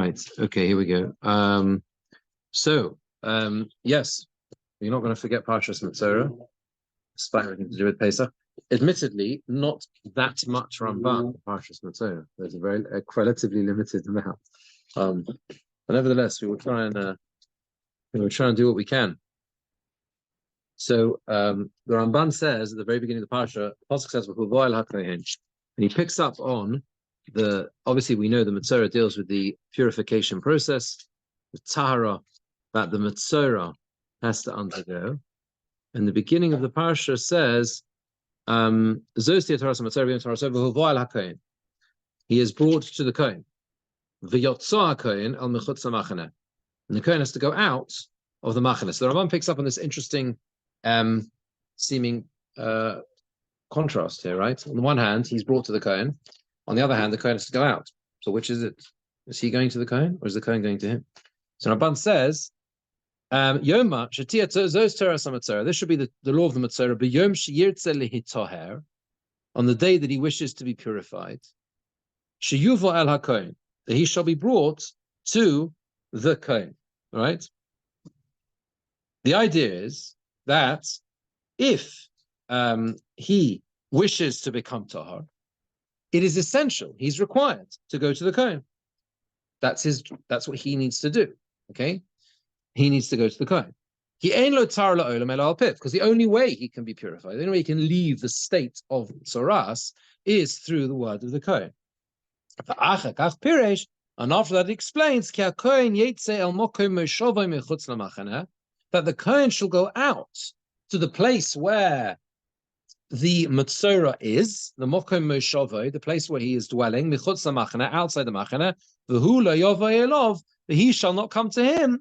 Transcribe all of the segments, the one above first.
Right. Okay, here we go. Yes, you're not going to forget Parshas Meztorah, despite everything to do with Pesach. Admittedly, not that much Ramban for Parshas Meztorah. There's a relatively limited amount. But nevertheless, we will try and do what we can. So the Ramban says at the very beginning of the Parsha, the Pasuk says, "V'huvo el hakohen," and he picks up on obviously we know the Meztorah deals with the purification process, the tahara that the Meztorah has to undergo. And the beginning of the parsha says, he is brought to the Kohen. And the Kohen has to go out of the machane. So the Ramban picks up on this interesting seeming contrast here, right? On the one hand, he's brought to the Kohen. On the other hand, the Kohen has to go out. So which is it? Is he going to the Kohen or is the Kohen going to him? So Ramban says, this should be the law of the Meztorah. On the day that he wishes to be purified, that he shall be brought to the Kohen. Right? The idea is that if he wishes to become tahar, it is essential. He's required to go to the Kohen. That's what he needs to do. Okay. He needs to go to the Kohen. Because the only way he can be purified, the only way he can leave the state of Toras is through the word of the Kohen. And after that, it explains that the Kohen shall go out to the place where the Meztorah is, the Mokom Moshavoi, the place where he is dwelling, outside the Machane, he shall not come to him,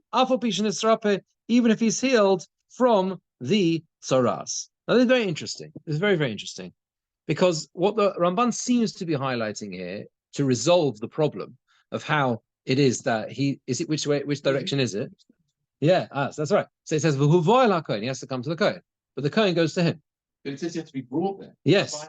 even if he's healed from the Toras. Now, this is very interesting. This is very, very interesting. Because what the Ramban seems to be highlighting here to resolve the problem of how it is that which direction is it? Yeah, that's right. So it says, he has to come to the Kohen, but the Kohen goes to him. But it says you have to be brought there. Yes,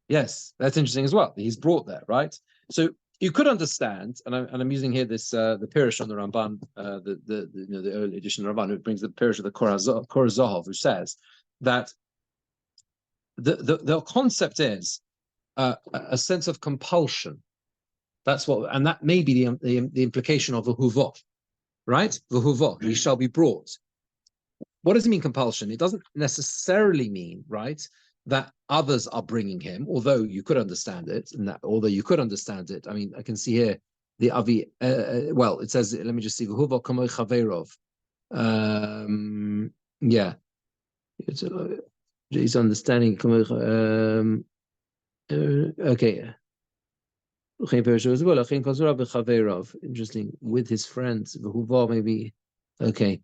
yes, that's interesting as well. He's brought there, right? So you could understand, and I'm using here this the Pirush on the Ramban, the early edition of the Ramban, who brings the Pirush of the Korazahov, who says that the concept is a sense of compulsion. That's what, and that may be the implication of the huvo, right? The huvo, he shall be brought. What does it mean, compulsion? It doesn't necessarily mean, right, that others are bringing him, although you could understand it, I mean, I can see here the Avi, well, it says, let me just see, V'huva kamoi chaverov. Yeah. He's understanding, okay. Interesting, with his friends, V'huva maybe, okay.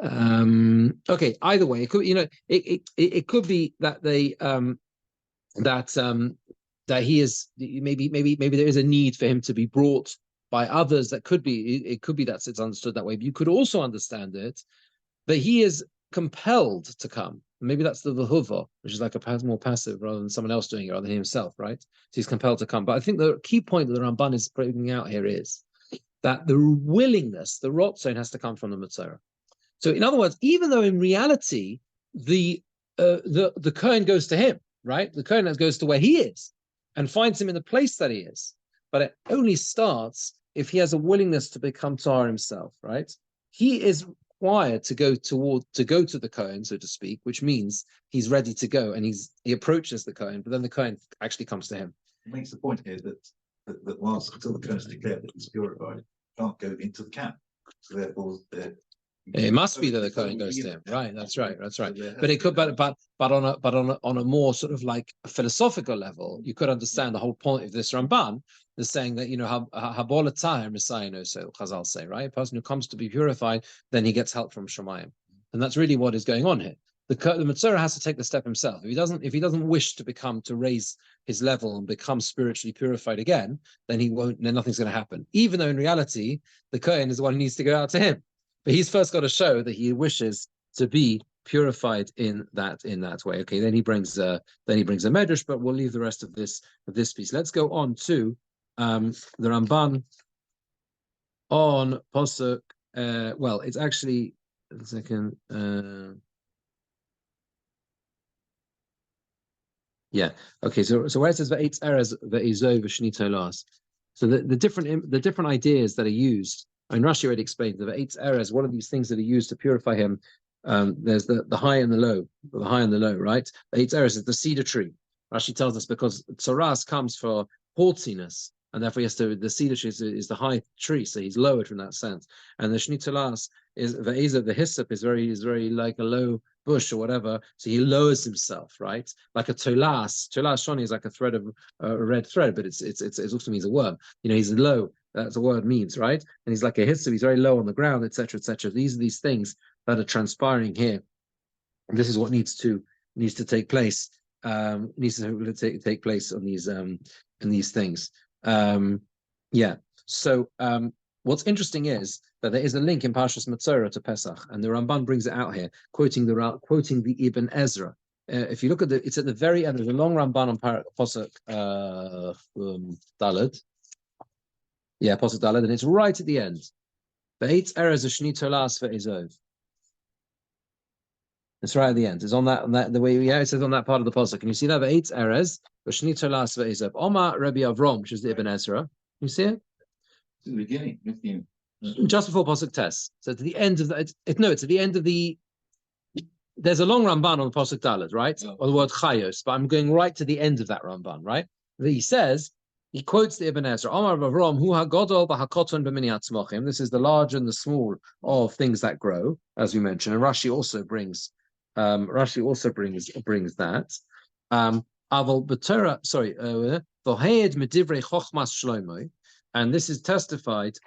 Okay, either way, it could, it could be that they that he is maybe there is a need for him to be brought by others. It could be that it's understood that way, but you could also understand it that he is compelled to come. Maybe that's the v'huva, which is like a more passive rather than someone else doing it, rather than himself, right? So he's compelled to come. But I think the key point that the Ramban is bringing out here is that the willingness, the rotzon, has to come from the Meztorah. So, in other words, even though in reality the Kohen goes to him, right? The Kohen goes to where he is and finds him in the place that he is, but it only starts if he has a willingness to become tahar himself, right? He is required to go to the Kohen, so to speak, which means he's ready to go and he approaches the Kohen, but then the Kohen actually comes to him. It makes the point here that whilst until the Kohen is declared that he's purified, can't go into the camp. So therefore, it must be that the Kohen goes to him, right? That's right. But it could, but on a more sort of like a philosophical level, you could understand the whole point of this Ramban is saying that Habol Tzahir Messiah, so Chazal say, right? A person who comes to be purified, then he gets help from Shemayim, and that's really what is going on here. The Meztorah has to take the step himself. If he doesn't wish to raise his level and become spiritually purified again, then he won't. Then nothing's going to happen. Even though in reality, the Kohen is the one who needs to go out to him. But he's first got to show that he wishes to be purified in that way. Okay, then he brings a medrash, but we'll leave the rest of this piece. Let's go on to the Ramban on Posuk, well, it's actually a second. Yeah. Okay. So where it says V'etz Erez Ve'izov V'shnito Las, so the different ideas that are used. I mean, Rashi already explained the V'etz Erez. One of these things that are used to purify him. There's the high and the low, right? The V'etz Erez is the cedar tree. Rashi tells us because Toras comes for haughtiness, and therefore the cedar tree is the high tree, so he's lowered from that sense. And the Shnito Las is the hyssop is very like a low bush or whatever, so he lowers himself, right? Like a tolas shoni is like a thread of a red thread, but it also means a worm. He's low. That's what word means, right? And he's like a hyssop. He's very low on the ground, etc., etc. These are these things that are transpiring here. And this is what needs to take place. Needs to take place on these in these things. Yeah. So what's interesting is that there is a link in Parshas Meztorah to Pesach, and the Ramban brings it out here, quoting the Ibn Ezra. If you look at it's at the very end. There's a long Ramban on Pasuk Daled. Yeah, Pasuk Daled, and it's right at the end. Ve'etz Erez Shni Tolas Ve'ezov. It's right at the end. It's on that the way it says on that part of the pasuk. Can you see that? Ve'etz Erez Shni Tolas Ve'ezov. Omar Rabbi Avram, which is the Ibn Ezra. Can you see it? It's in the beginning. Just before Pasuk Tes. So at the end of it's at the end of the. There's a long Ramban on the Pasuk Daled, right? Yeah. Or the word Chayos, but I'm going right to the end of that Ramban, right? He says, he quotes the Ibn Ezra, Omar Avram, Hu HaGodol B'HaKoton B'mini Atzmochim. This is the large and the small of things that grow, as we mentioned. And Rashi also brings that. Aval B'Torah, V'Hoed Medivrei Chochmas Shlomo, and this is testified.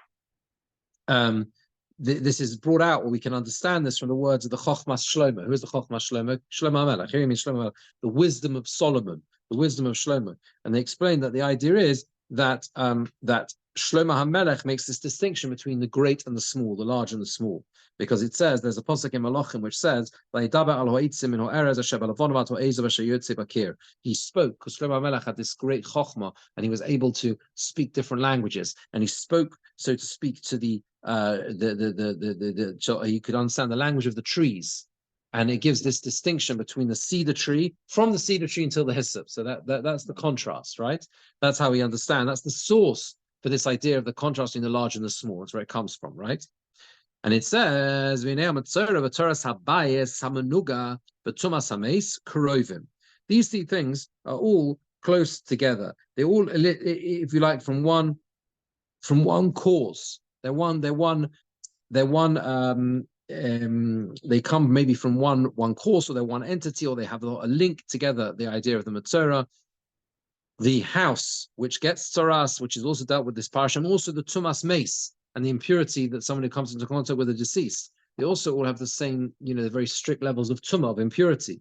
This is brought out, or we can understand this from the words of the Chochmas Shlomo. Who is the Chochmas Shlomo? Shlomo HaMelech. Here he means Shlomo HaMelech, the wisdom of Solomon, the wisdom of Shlomo. And they explain that the idea is that that Shlomo HaMelech makes this distinction between the great and the small, the large and the small, because it says there's a pasuk in Malachim which says he spoke because Shlomo HaMelech had this great chokhmah and he was able to speak different languages, and he spoke, so to speak, to you could understand the language of the trees. And it gives this distinction between the cedar tree, from the cedar tree until the hyssop. So that's the contrast, right? That's how we understand. That's the source for this idea of the contrast between the large and the small. That's where it comes from, right? And it says, these three things are all close together. They all, if you like, from one cause. They come maybe from one course, or they're one entity, or they have a link together. The idea of the Meztorah, the house which gets Toras, which is also dealt with this parsha, and also the Tumas Mace and the impurity that somebody comes into contact with the deceased. They also all have the same, the very strict levels of tumah, of impurity.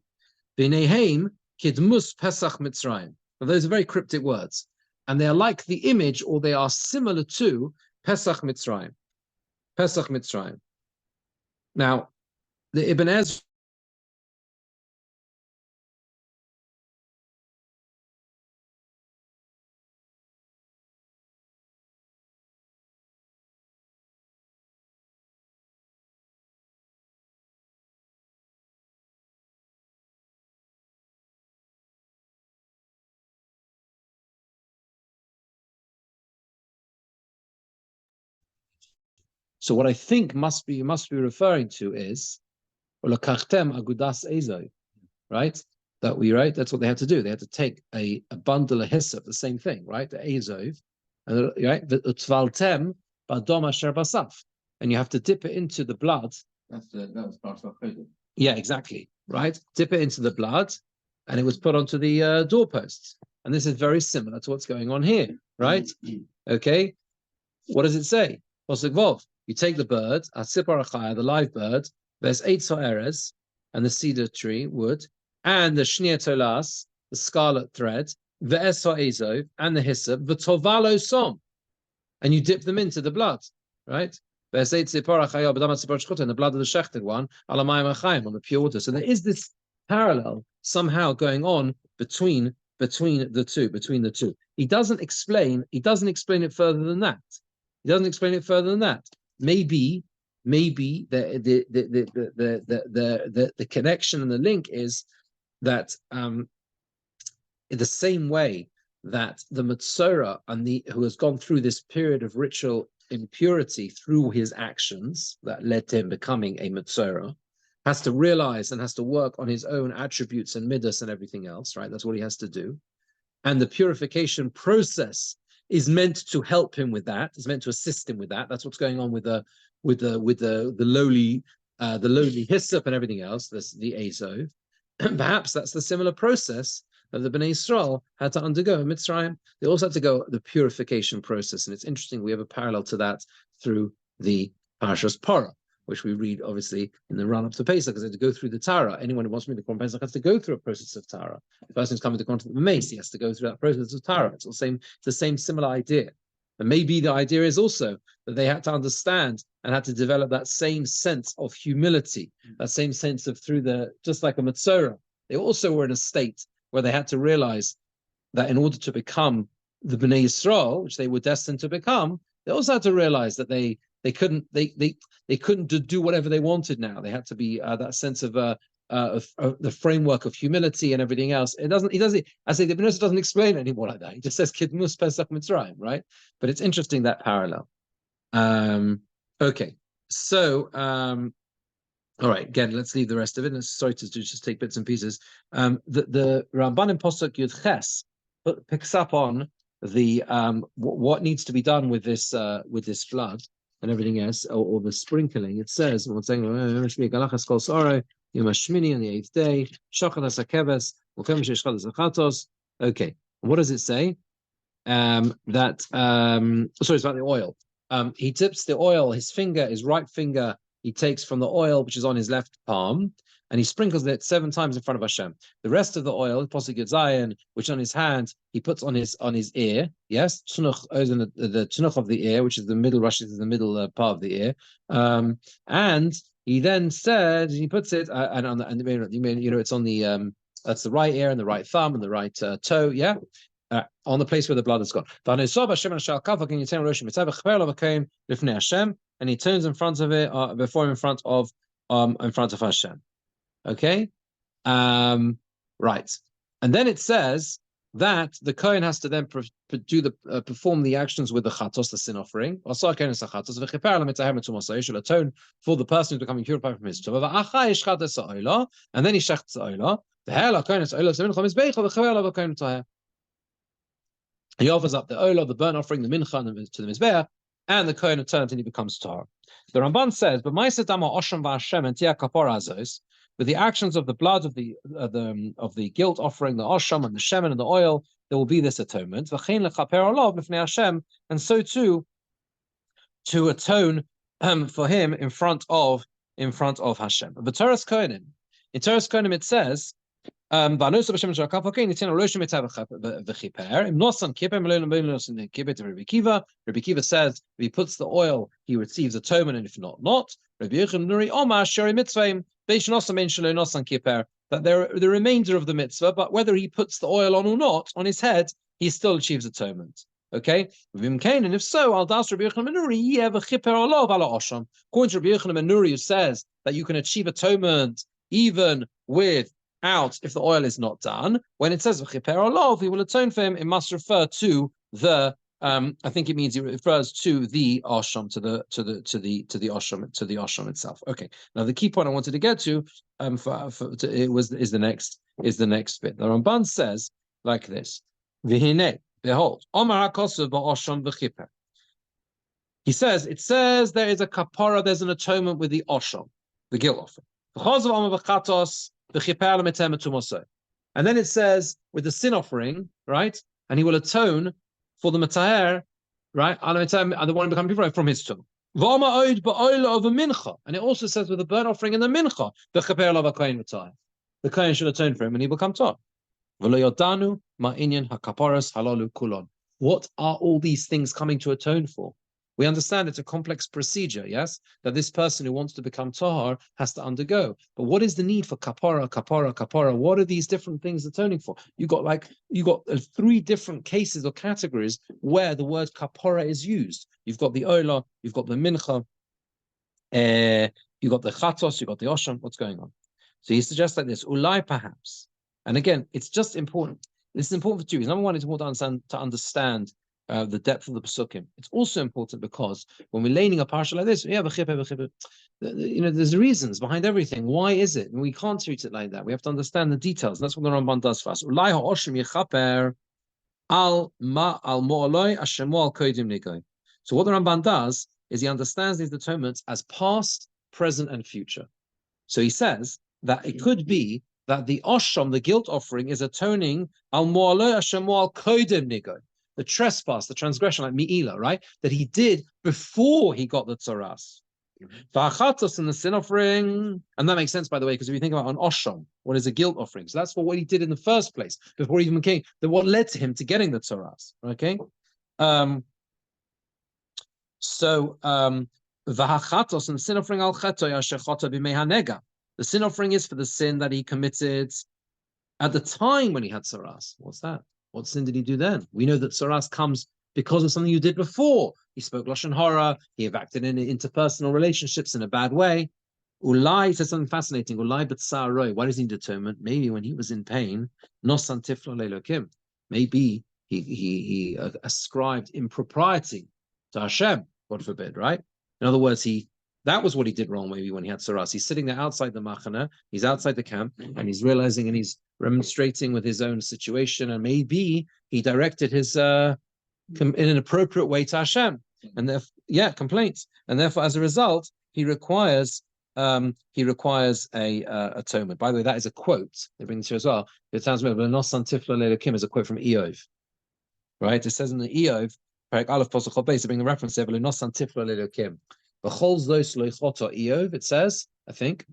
V'neheim kidmus Pesach Mitzrayim. Now, those are very cryptic words, and they are like the image, or they are similar to Pesach Mitzrayim. Pesach Mitzrayim. Now, the Ibn Ezra. So what I think must be referring to is Olakachtem Agudas Ezov, right? That's what they had to do. They had to take a bundle of hyssop, the same thing, right? The Ezov, right? The Utzvaltem Badom Asher Basaf, and you have to dip it into the blood. That was part of our. Yeah, exactly, right? Dip it into the blood, and it was put onto the doorposts. And this is very similar to what's going on here, right? Okay, what does it say? Pasuk Vov. You take the bird, the live bird, there's Eitz Ha'erez, and the cedar tree, wood, and the Shnia Tolas, the scarlet thread, Ve'es Ha'ezov, and the hyssop, V'tovalo Som, and you dip them into the blood, right? Ve'es Eitz Tzipora Chayah, B'damat Tzipora Shchuta, in the blood of the shechted one, Alamayim HaChaim, on the pure water. So there is this parallel somehow going on between the two. He doesn't explain it further than that. He doesn't explain it further than that. Maybe the connection and the link is that in the same way that the Meztorah who has gone through this period of ritual impurity through his actions that led to him becoming a Meztorah, has to realize and has to work on his own attributes and midas and everything else, right? That's what he has to do. And the purification process is meant to help him with that. It's meant to assist him with that. That's what's going on with the lowly hyssop and everything else. That's the Azov. And perhaps that's the similar process that the Bnei Yisrael had to undergo in Mitzrayim. They also had to go the purification process. And it's interesting, we have a parallel to that through the Parashas Parah, which we read obviously in the run-up to Pesach, because they had to go through the Tara. Anyone who wants to be the Korban Pesach has to go through a process of Tara. The person who's coming to contact with the mace, he has to go through that process of Tara. It's the same similar idea. And maybe the idea is also that they had to understand and had to develop that same sense of humility, that same sense of just like a Meztorah, they also were in a state where they had to realize that in order to become the Bnei Yisrael, which they were destined to become, they also had to realize that they couldn't do whatever they wanted now. They had to be that sense of the framework of humility and everything else. I say the Bnei Yisrael doesn't explain it anymore like that. He just says Kidmus Pesach Mitzrayim, right? But it's interesting, that parallel. Okay, so all right, again, let's leave the rest of it. Sorry to just take bits and pieces. The Ramban in Posuk Yud Ches picks up on the what needs to be done with this flood and everything else, or the sprinkling. It says, what's saying, on the 8th day, okay, what does it say? Sorry, it's about the oil. He dips the oil, his right finger, he takes from the oil which is on his left palm, and he sprinkles it 7 times in front of Hashem. The rest of the oil, Posuk Yud Zayin, which on his hand, he puts on his ear. Yes, the tnuch of the ear, which is the middle, Rashi is the middle part of the ear. And he then said, he puts it, it's on the that's the right ear and the right thumb and the right toe. Yeah. On the place where the blood has gone. And he turns in front of it, in front of Hashem. Okay, right. And then it says that the Kohen has to then perform the actions with the chatos, the sin offering. He should atone for the person who's becoming purified from his teshuvah. And then he shechts the oil. He offers up the olah, the burnt offering, the mincha to the mizbeach, and the Kohen turns and he becomes tahor. The Ramban says, "But with the actions of the blood of the guilt offering, the osham and the shemen and the oil, there will be this atonement. And so too, to atone for him in front of Hashem. The Toras Kohanim. In Toras Kohanim it says, Rabbi Kiva says, if he puts the oil, he receives atonement, and if not. That the remainder of the mitzvah, but whether he puts the oil on or not on his head, he still achieves atonement. Okay, and if so, according to Rabbi Yochanan ben Nuri, who says that you can achieve atonement even without if the oil is not done. When it says he will atone for him, it must refer to the I think it means it refers to the asham, to the asham itself. Okay. Now the key point I wanted to get to is the next bit. The Ramban says like this: V'hinei, behold, Omar HaKosav ba'asham v'chiper. He says there is a kapara, there's an atonement with the asham, the guilt offering. And then it says with the sin offering, right? And he will atone for the metaher, right? And the one becoming purified from his tomb. And it also says with the burnt offering and the mincha, the kohen should atone for him and he will come to. What are all these things coming to atone for? We understand it's a complex procedure, yes, that this person who wants to become tahar has to undergo. But what is the need for kapara, kapara, kapara? What are these different things atoning for? You got 3 different cases or categories where the word kapara is used. You've got the ola, you've got the mincha, you've got the chatos, you've got the osham. What's going on? So he suggests like this, ulai perhaps. And again, it's just important. This is important for 2 reasons. Number one, it's important to understand the depth of the Pesukim. It's also important because when we're laning a parsha like this, there's reasons behind everything. Why is it? And we can't treat it like that. We have to understand the details. And that's what the Ramban does for us. So what the Ramban does is he understands these atonements as past, present, and future. So he says that it could be that the osham, the guilt offering, is atoning al mo'aloi Hashem al kodim nigo, the trespass, the transgression, like mi'ila, right? That he did before he got the Toras. V'achatos, and the sin offering, and that makes sense, by the way, because if you think about an osham, what is a guilt offering? So that's for what he did in the first place, before he even came, what led to him to getting the Toras, okay? V'achatos, and the sin offering al chetoy asher chata b'mei hanega. The sin offering is for the sin that he committed at the time when he had Toras. What's that? What sin did he do then? We know that Toras comes because of something you did before. He spoke Lashon Hara, he have acted in interpersonal relationships in a bad way. Ulai says something fascinating. Ulai b'tzaroi. Why does he determine? Maybe when he was in pain, nosan tiflo lelokim. Maybe he ascribed impropriety to Hashem, God forbid, right? In other words, that was what he did wrong maybe when he had Toras. He's sitting there outside the machana, he's outside the camp, and he's realizing and he's remonstrating with his own situation, and maybe he directed his in an appropriate way to Hashem, and therefore, complaints, and therefore as a result he requires a atonement. By the way, that is a quote they bring this here as well. It sounds weird, but "Nos santifla le'elokim" is a quote from Eov, right? It says in the Eov, Perek Aleph Pasuk Chol Beis, they bring the reference there, "Nos santifla le'elokim." It says, I think,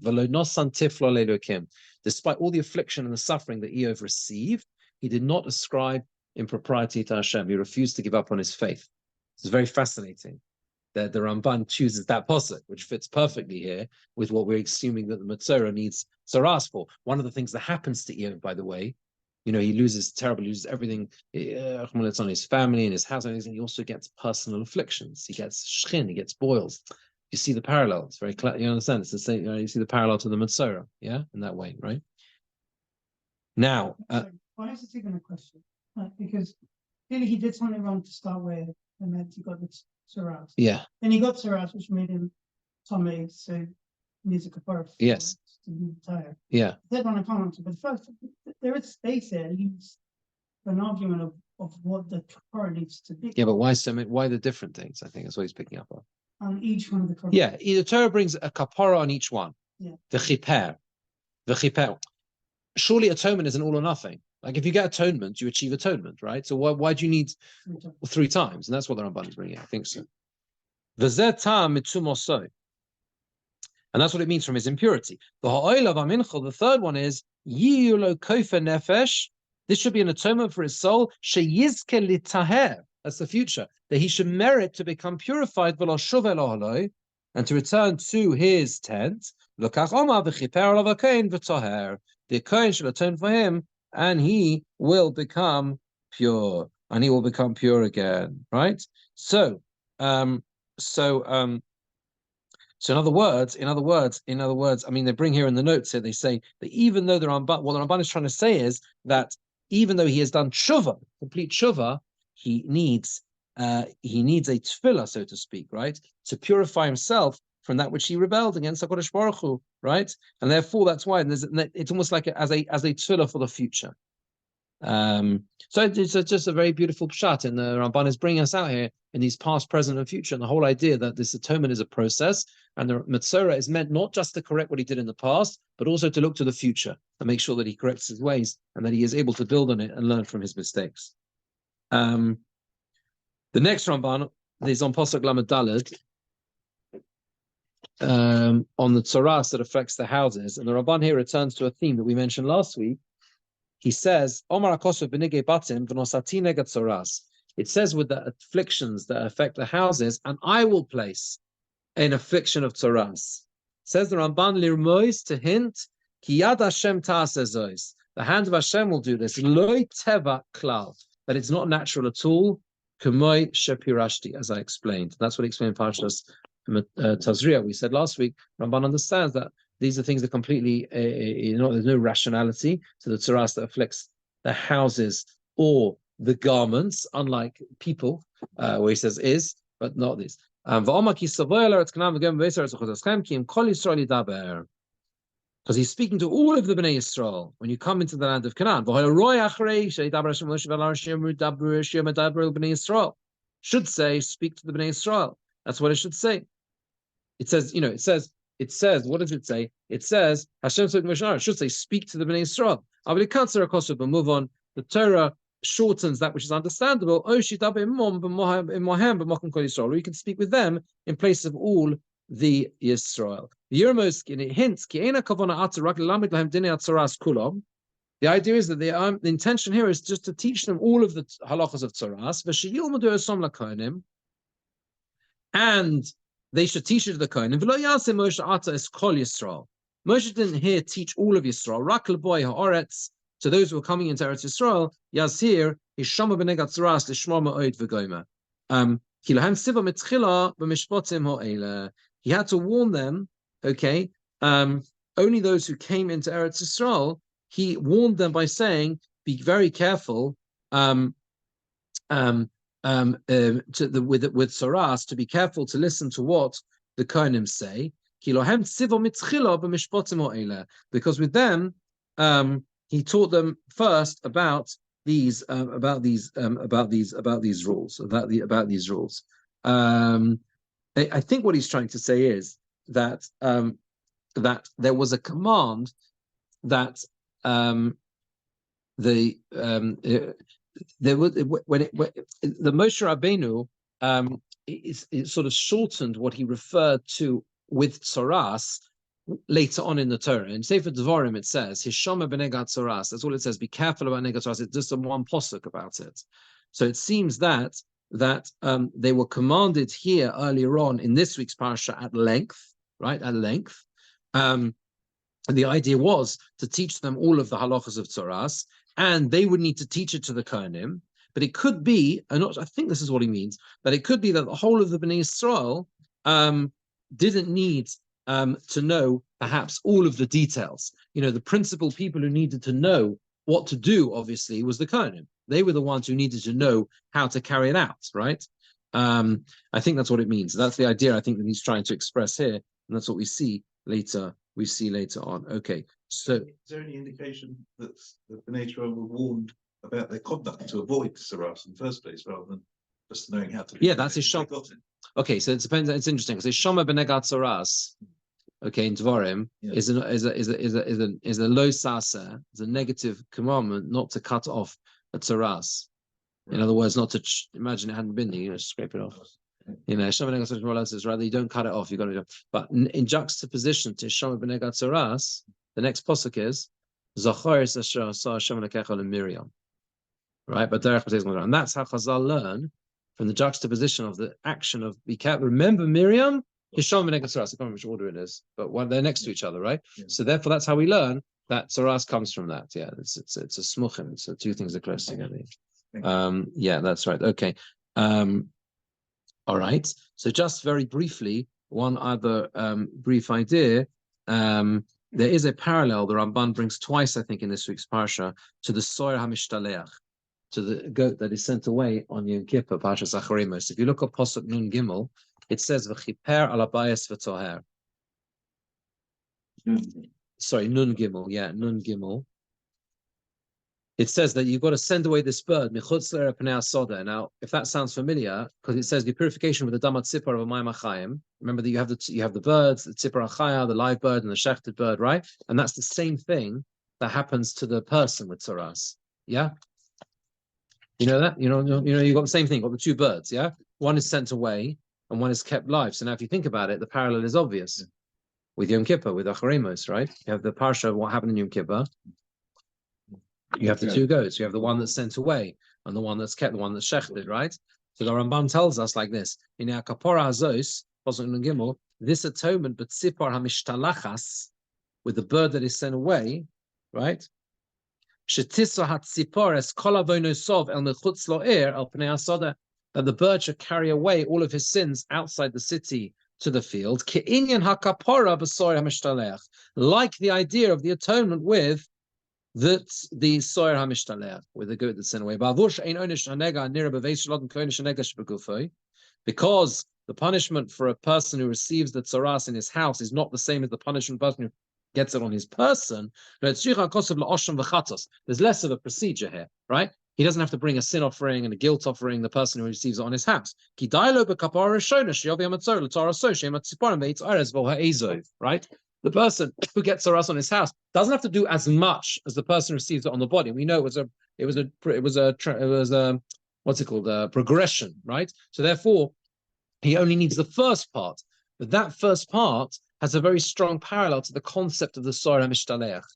despite all the affliction and the suffering that Eov received, he did not ascribe impropriety to Hashem. He refused to give up on his faith. It's very fascinating that the Ramban chooses that pasuk, which fits perfectly here with what we're assuming that the Meztorah needs Toras for. One of the things that happens to Eov, by the way, he loses everything, on his family and his house, and he also gets personal afflictions. He gets shchin, he gets boils. You see the parallel. It's very clear. You understand? It's the same. You see the parallel to the Meztorah, in that way, right? Now, why is it even a question? Because clearly he did something wrong to start with, and then he got the Toras. Yeah. Then he got Toras, which made him Tomei, so needs a kapara. Yes. To be retired. Yeah. That one I can't answer, but first there is space there. He's an argument of what the kapara needs to be. Yeah, but why the different things? I think that's what he's picking up on. On each one of the kapara. Yeah, the Torah brings a kapara on each one. Yeah. The chiper. Surely atonement isn't all or nothing. Like if you get atonement, you achieve atonement, right? So why do you need 3 times? And that's what the Ramban is bringing. I think so. And that's what it means from his impurity. The third one is nefesh. This should be an atonement for his soul. That's the future. That he should merit to become purified and to return to his tent. The Kohen shall atone for him, and he will become pure. And he will become pure again. Right? So in other words, I mean, they bring here in the notes here, they say that even though what the Ramban is trying to say is that even though he has done tshuva, complete tshuva, he needs a tefillah, so to speak, right, to purify himself from that which he rebelled against HaKadosh Baruch Hu, right, and therefore that's why it's almost like as a tefillah for the future. So it's just a very beautiful pshat, and the Ramban is bringing us out here in these past, present, and future, and the whole idea that this atonement is a process, and the Meztorah is meant not just to correct what he did in the past, but also to look to the future and make sure that he corrects his ways and that he is able to build on it and learn from his mistakes. The next Ramban is on Pasuk Lamed Daled, on the Toras that affects the houses, and the Ramban here returns to a theme that we mentioned last week. He says, Omar Akosov b'nigei batim v'nosati negat Toras. It says with the afflictions that affect the houses, and I will place an affliction of Toras. Says the Ramban Lirmois to hint, Ki Yad Hashem ta'aseh, the hand of Hashem will do this. Loi teva klal, that it's not natural at all. K'moi shepirashti, as I explained. That's what he explained in Parshas Tazria. We said last week, Ramban understands that these are things that completely, there's no rationality to the Toras that afflicts the houses or the garments, unlike people, where he says is, but not this. Because he's speaking to all of the Bnei Yisrael when you come into the land of Canaan. Should say, speak to the Bnei Yisrael. That's what it should say. It says, it says, what does it say? It says, Hashem should say, speak to the Bnei Yisrael. But move on. The Torah shortens that which is understandable. Or you can speak with them in place of all the Yisrael. It hints, the idea is that the intention here is just to teach them all of the halachas of Toras, and they should teach it to the Kohanim. Moshe didn't here teach all of Yisrael. To those who are coming into Eretz Yisrael, Yazhir is Shama b'negat Toras l'shma ma'od v'goyma. He had to warn them, okay, only those who came into Eretz Yisrael, he warned them by saying, be very careful with Toras, to be careful to listen to what the Kohanim say, because with them, he taught them first about these rules. I think what he's trying to say is that that there was a command that the Moshe Rabbeinu it sort of shortened what he referred to with Toras later on in the Torah. In Sefer Devarim it says, Hishama b'negat Toras. That's all it says. Be careful about negat Toras. It's just one posuk about it. So it seems that they were commanded here earlier on in this week's parasha at length, right? At length. And the idea was to teach them all of the halachas of Toras, and they would need to teach it to the Kohanim. But it could be, I think this is what he means, that it could be that the whole of the Bnei Yisrael didn't need to know perhaps all of the details. The principal people who needed to know what to do, obviously, was the Kohanim. They were the ones who needed to know how to carry it out, right? I think that's what it means. That's the idea I think that he's trying to express here, and that's what we see later on. Okay, so is there any indication that the Bnei Yisrael were warned about their conduct to avoid Toras in the first place, rather than just knowing how to? Yeah, that's his shop. Okay, so it depends. It's interesting because Shama b'negat Toras, okay, in Dvarim is a low sasa, is a negative commandment not to cut off a Toras. In other words, not to imagine it hadn't been there, just scrape it off. Shama b'negat Toras is rather you don't cut it off, you got to. But in juxtaposition to Shama b'negat Toras, the next pasuk is Zachor es asher asa Hashem Elokecha leMiriam, right? But and that's how Chazal learn from the juxtaposition of the action of be careful. Remember Miriam, Hisham and Toras. I can't remember which order it is, but they're next to each other, right? Yeah. So therefore, that's how we learn that Toras comes from that. Yeah, it's a smuchim. So two things are close together. Yeah, that's right. Okay. All right. So just very briefly, one other brief idea. There is a parallel the Ramban brings twice, I think, in this week's parsha to the Soyer HaMishtaleach, to the goat that is sent away on Yom Kippur, Parshas Acharemos. If you look at Pasuk Nun Gimel, it says V'chiper al habayis v'toher. Sorry, Nun Gimel. Yeah, Nun Gimel. It says that you've got to send away this bird. Michutz l'erech pnei hasoda. Now, if that sounds familiar, because it says the purification with the damat tzipor of a mayim achayim. Remember that you have the birds, the tzipor achaya, the live bird, and the shechted bird, right? And that's the same thing that happens to the person with Toras. Yeah. You know that? You've got the same thing, you've got the two birds, yeah? One is sent away and one is kept live. So now if you think about it, the parallel is obvious with Yom Kippur, with Acharemos, right? You have the parsha of what happened in Yom Kippur. You have the two goats. You have the one that's sent away. and the one that's kept, the one that's shechted, right? So the Ramban tells us like this: in our kapora hazos, gimel, this atonement, but tzipar hamishtalachas, with the bird that is sent away, right? Shetisa hatzipores kol avonosov el mechutz lo'er el pnei hasoda, that the bird should carry away all of his sins outside the city to the field. Ke'inyan hakapora b'soyer hamishtalech, like the idea of the atonement with that's the soyer hamishtalech, with the goat that's sent away. Because the punishment for a person who receives the tzoras in his house is not the same as the punishment person who gets it on his person. There's less of a procedure here, right? He doesn't have to bring a sin offering and a guilt offering, the person who receives it on his house. Right? The person who gets tzoras on his house doesn't have to do as much as the person who receives it on the body. We know it was a what's it called, a progression, right? So therefore, he only needs the first part, but that first part has a very strong parallel to the concept of the soyer hamishtalech.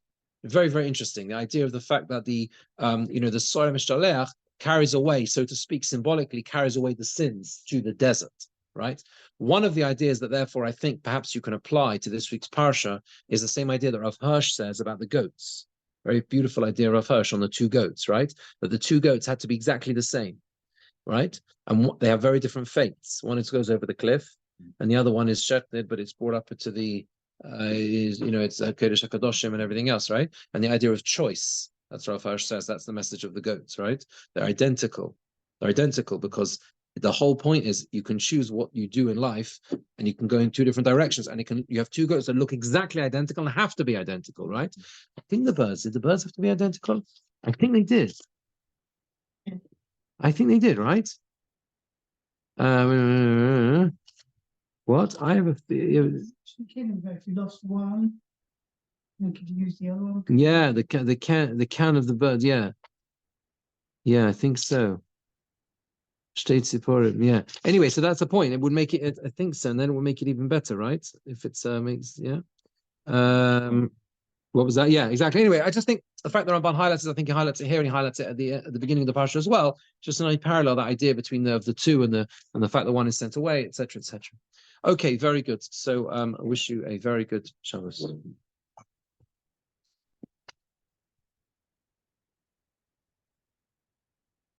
Very, very interesting. The idea of the fact that the soyer hamishtalech carries away, so to speak, symbolically carries away the sins to the desert. Right. One of the ideas that, therefore, I think perhaps you can apply to this week's parsha is the same idea that Rav Hirsch says about the goats. Very beautiful idea, Rav Hirsch, on the two goats, right? That the two goats had to be exactly the same, right? And they have very different fates. One goes over the cliff, and the other one is shechted, but it's brought up to the, it's Kodesh HaKadoshim and everything else, right? And the idea of choice. That's what Rav Hirsch says. That's the message of the goats, right? They're identical. They're identical because the whole point is you can choose what you do in life, and you can go in two different directions, and you have two goats that look exactly identical and have to be identical, right? I think did the birds have to be identical? I think they did. I think they did, right? What? I have a If you lost one, then could you use the other one? yeah, the can of the bird, yeah. Yeah, I think so. Yeah. Anyway, so that's the point. It would make it, I think so, and then it would make it even better, right? If it's makes, yeah. What was that? Yeah, exactly. Anyway, I just think the fact that Ramban highlights it, I think he highlights it here and he highlights it at the beginning of the parsha as well. Just an parallel, that idea between the two and the fact that one is sent away, etc., etc. Okay, very good. So I wish you a very good Shabbos.